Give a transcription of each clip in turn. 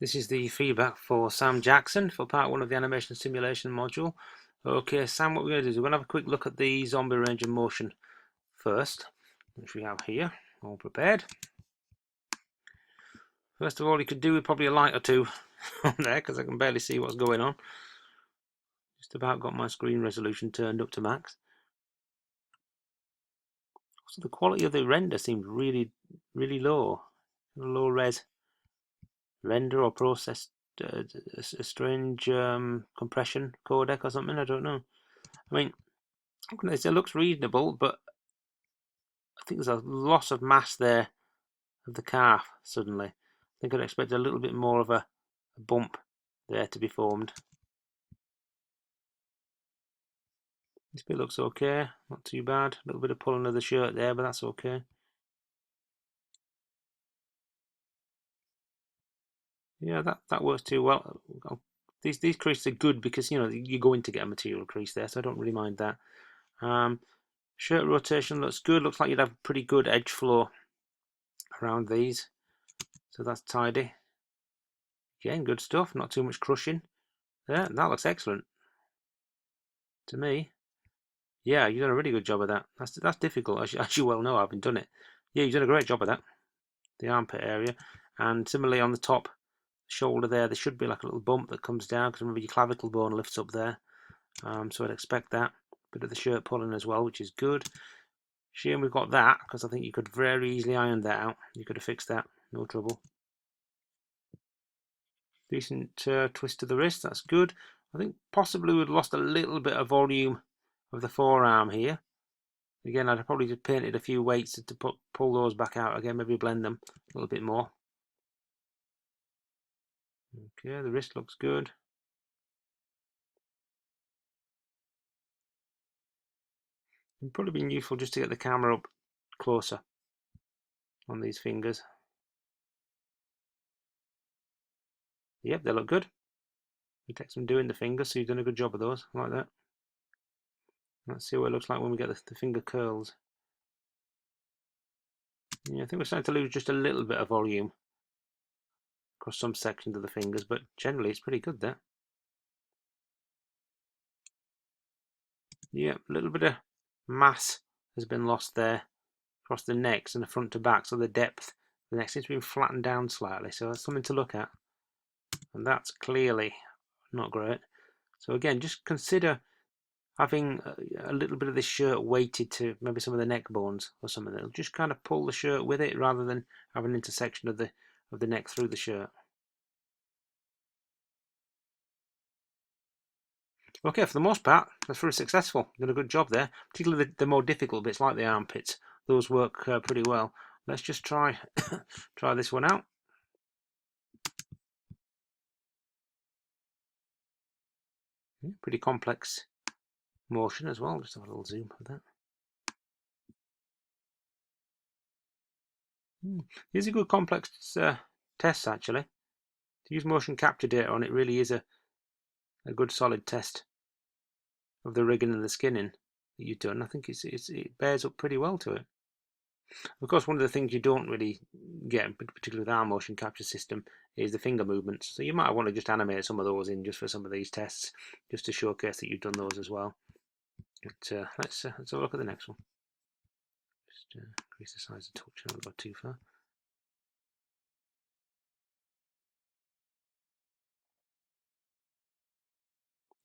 This is the feedback for Sam Jackson for part 1 of the animation simulation module. Okay, Sam, what we're going to do is we're going to have a quick look at the zombie range of motion first, which we have here, all prepared. First of all, you could do with probably a light or two on there because I can barely see what's going on. Just about got my screen resolution turned up to max. So the quality of the render seems really low. Low res render or processed a strange compression codec or something, I don't know. I mean, it looks reasonable, but I think there's a loss of mass there of the calf suddenly. I think I'd expect a little bit more of a bump there to be formed. This bit looks okay, not too bad. A little bit of pulling of the shirt there, but that's okay. Yeah, that works too well. These creases are good because you're going to get a material crease there, so I don't really mind that. Shirt rotation looks good. Looks like you'd have pretty good edge flow around these, so that's tidy. Again, good stuff. Not too much crushing. Yeah, that looks excellent to me. Yeah, you've done a really good job of that. That's difficult, as you well know, having done it. Yeah, you've done a great job of that. The armpit area, and similarly on the top shoulder there should be like a little bump that comes down because remember your clavicle bone lifts up there. So I'd expect that. Bit of the shirt pulling as well, which is good. Shame we've got that because I think you could very easily iron that out. You could have fixed that, no trouble. Decent twist to the wrist, that's good. I think possibly we've lost a little bit of volume of the forearm here. Again, I'd probably just painted a few weights to pull those back out again, maybe blend them a little bit more. Okay, the wrist looks good. It'd probably been useful just to get the camera up closer on these fingers. Yep, they look good. It takes some doing the fingers, so you've done a good job of those, like that. Let's see what it looks like when we get the finger curls. Yeah, I think we're starting to lose just a little bit of volume across some sections of the fingers, but generally it's pretty good there. Yeah, a little bit of mass has been lost there across the necks and the front to back, so the depth of the neck seems to be flattened down slightly, so that's something to look at, and that's clearly not great. So again, just consider having a little bit of this shirt weighted to maybe some of the neck bones or something. It'll just kind of pull the shirt with it rather than have an intersection of the neck through the shirt. Okay, for the most part, that's very successful. Done a good job there. Particularly the more difficult bits, like the armpits. Those work pretty well. Let's just try try this one out. Pretty complex motion as well. Just have a little zoom of that. These are good complex tests actually. To use motion capture data on it really is a good solid test of the rigging and the skinning that you've done. I think it bears up pretty well to it. Of course, one of the things you don't really get, particularly with our motion capture system, is the finger movements. So you might want to just animate some of those in just for some of these tests, just to showcase that you've done those as well. But let's have a look at the next one. Just increase the size a touch, I don't go too far.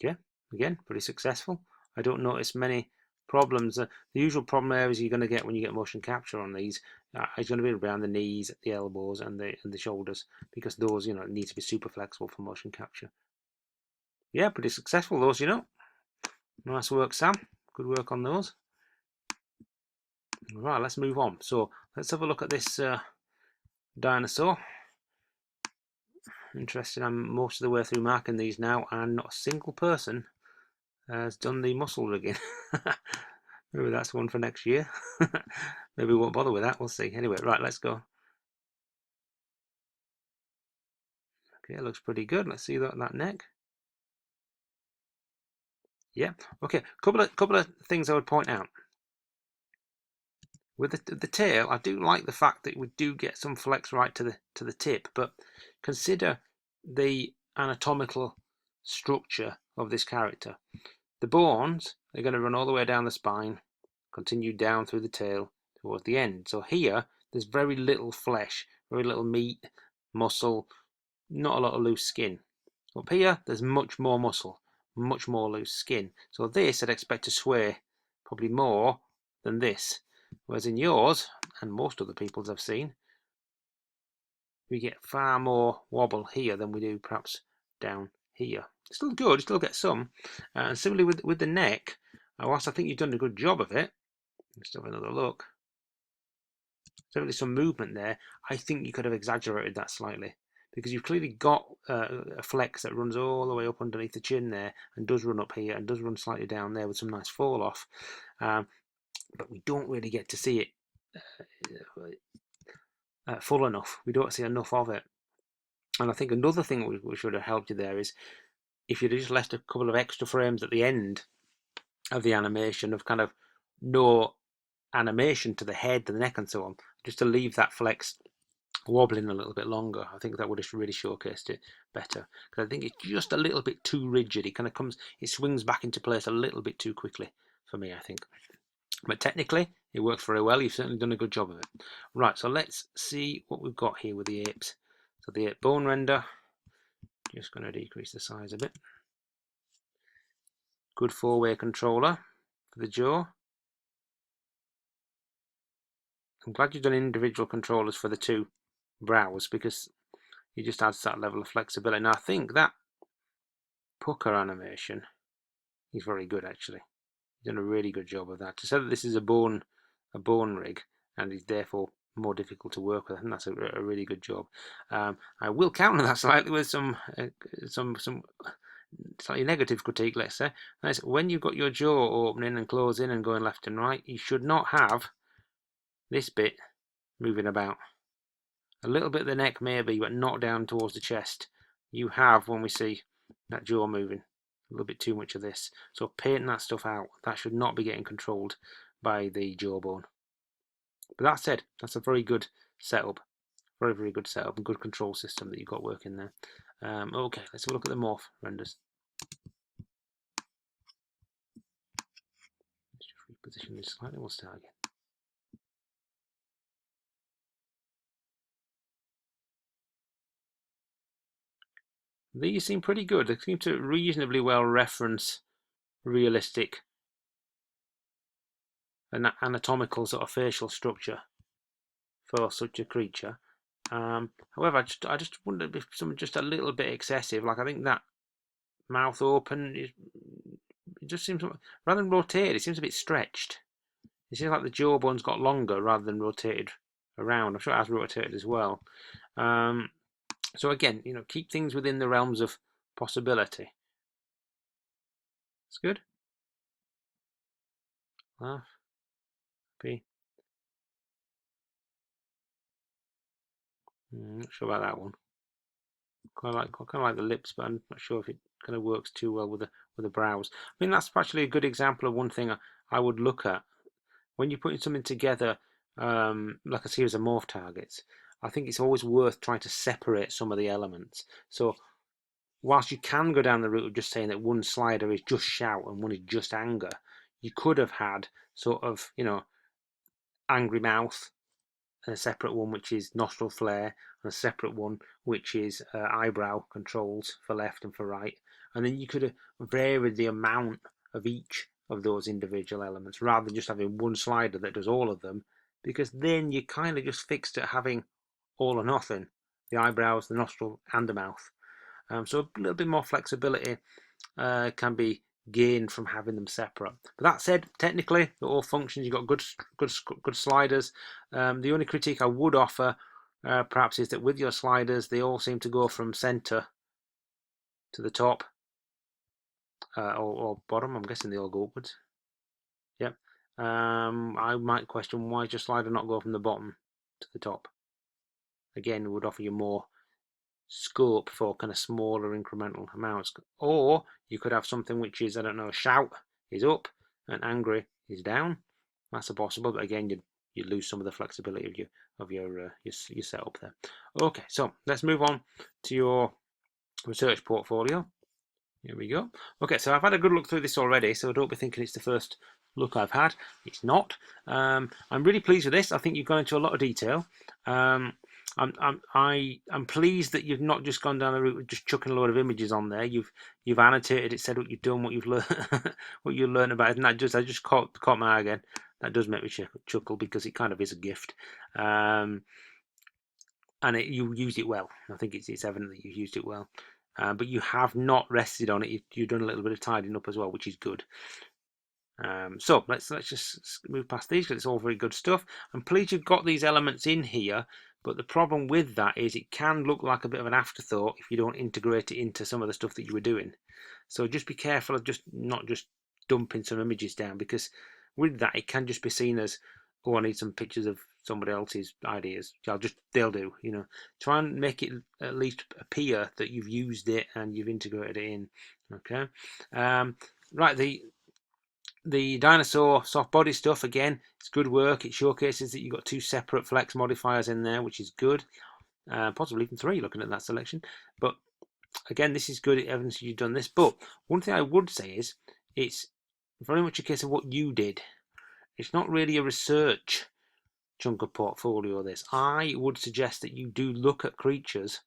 Yeah, again, pretty successful. I don't notice many problems. The usual problem areas you're going to get when you get motion capture on these is going to be around the knees, the elbows, and the shoulders, because those need to be super flexible for motion capture. Yeah, pretty successful those. Nice work, Sam. Good work on those. Right, let's move on. So let's have a look at this dinosaur. Interesting. I'm most of the way through marking these now, and not a single person has done the muscle rigging. Maybe that's one for next year. Maybe we won't bother with that. We'll see. Anyway, right, let's go. Okay, it looks pretty good. Let's see that neck. Yeah. Okay. Couple of things I would point out. With the tail, I do like the fact that we do get some flex right to the tip, but consider the anatomical structure of this character. The bones are going to run all the way down the spine, continue down through the tail towards the end. So here, there's very little flesh, very little meat, muscle, not a lot of loose skin. Up here, there's much more muscle, much more loose skin. So this I'd expect to sway probably more than this. Whereas in yours, and most other people's I've seen, we get far more wobble here than we do perhaps down here. It's still good, you still get some. And similarly with the neck, whilst I think you've done a good job of it, let's have another look. Certainly some movement there. I think you could have exaggerated that slightly, because you've clearly got a flex that runs all the way up underneath the chin there and does run up here and does run slightly down there with some nice fall off. But we don't really get to see it full enough. We don't see enough of it. And I think another thing which would have helped you there is if you'd just left a couple of extra frames at the end of the animation of kind of no animation to the head, to the neck and so on, just to leave that flex wobbling a little bit longer. I think that would have really showcased it better, because I think it's just a little bit too rigid. It swings back into place a little bit too quickly for me, I think. But technically, it works very well. You've certainly done a good job of it. Right, so let's see what we've got here with the apes. So the ape bone render, just going to decrease the size a bit. Good four-way controller for the jaw. I'm glad you've done individual controllers for the two brows, because it just adds that level of flexibility. Now I think that pucker animation is very good actually. He's done a really good job of that. To say that this is a bone rig and is therefore more difficult to work with, I think that's a really good job. I will counter that slightly with some slightly negative critique, let's say. That's when you've got your jaw opening and closing and going left and right, you should not have this bit moving about. A little bit of the neck maybe, but not down towards the chest. You have, when we see that jaw moving, a little bit too much of this. So painting that stuff out, that should not be getting controlled by the jawbone. But that said, that's a very good setup. Very, very good setup and good control system that you've got working there. Okay, let's have a look at the morph renders. Let's just reposition this slightly, we'll start again. These seem pretty good. They seem to reasonably well reference realistic and anatomical sort of facial structure for such a creature. However, I just wonder if some just a little bit excessive. Like I think that mouth open it just seems, rather than rotated, it seems a bit stretched. It seems like the jawbone's got longer rather than rotated around. I'm sure it has rotated as well. So again, keep things within the realms of possibility. It's good. Laugh. Happy. Not sure about that one. Kind of like the lips, but I'm not sure if it kind of works too well with the brows. I mean, that's actually a good example of one thing I would look at when you're putting something together, like a series of morph targets. I think it's always worth trying to separate some of the elements. So whilst you can go down the route of just saying that one slider is just shout and one is just anger, you could have had sort of, angry mouth, and a separate one which is nostril flare, and a separate one which is eyebrow controls for left and for right. And then you could have varied the amount of each of those individual elements rather than just having one slider that does all of them, because then you kind of just fixed at having all or nothing, the eyebrows, the nostril, and the mouth. So a little bit more flexibility can be gained from having them separate. But that said, technically, they're all functions. You've got good sliders. The only critique I would offer, perhaps, is that with your sliders, they all seem to go from center to the top or bottom. I'm guessing they all go upwards. Yep. I might question why does your slider not go from the bottom to the top. Again, it would offer you more scope for kind of smaller incremental amounts. Or you could have something which is, I don't know, shout is up and angry is down. That's a possible, but again, you lose some of the flexibility of your setup there. Okay, so let's move on to your research portfolio. Here we go. Okay, so I've had a good look through this already, so don't be thinking it's the first look I've had. It's not. I'm really pleased with this. I think you've gone into a lot of detail. I'm pleased that you've not just gone down the route of just chucking a load of images on there. You've annotated it, said what you've done, what you've learned, what you learned about it, and I just caught my eye again. That does make me chuckle because it kind of is a gift. And you used it well. I think it's evident that you've used it well. But you have not rested on it. You've done a little bit of tidying up as well, which is good. So let's just move past these because it's all very good stuff. I'm pleased you've got these elements in here, but the problem with that is it can look like a bit of an afterthought if you don't integrate it into some of the stuff that you were doing. So just be careful of not just dumping some images down, because with that it can just be seen as, oh, I need some pictures of somebody else's ideas. They'll do. Try and make it at least appear that you've used it and you've integrated it in. Okay. Right. The dinosaur soft body stuff, again, it's good work. It showcases that you've got 2 separate flex modifiers in there, which is good. Possibly even 3 looking at that selection. But again, this is good evidence you've done this. But one thing I would say is it's very much a case of what you did. It's not really a research chunk of portfolio, this. I would suggest that you do look at creatures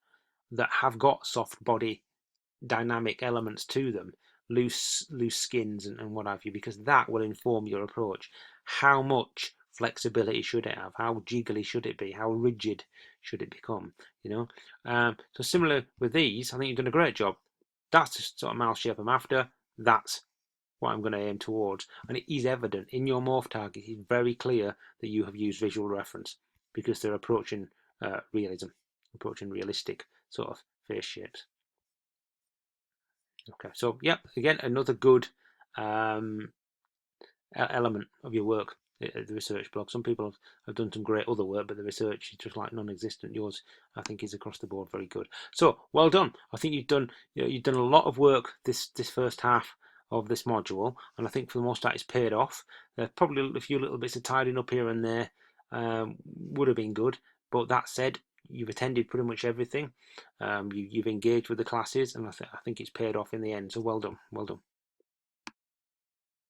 that have got soft body dynamic elements to them, loose skins and what have you, because that will inform your approach. How much flexibility should it have? How jiggly should it be? How rigid should it become? So similar with these, I think you've done a great job. That's the sort of mouth shape I'm after. That's what I'm going to aim towards, and it is evident in your morph target. It's very clear that you have used visual reference because they're approaching realism, approaching realistic sort of face shapes. Okay, so yeah, again, another good element of your work, the research blog. Some people have done some great other work, but the research is just like non-existent. Yours, I think, is across the board very good. So well done. I think you've done a lot of work this first half of this module, and I think for the most part it's paid off. Probably a few little bits of tidying up here and there would have been good, but that said, you've attended pretty much everything. You've engaged with the classes, and I think it's paid off in the end. So well done, well done.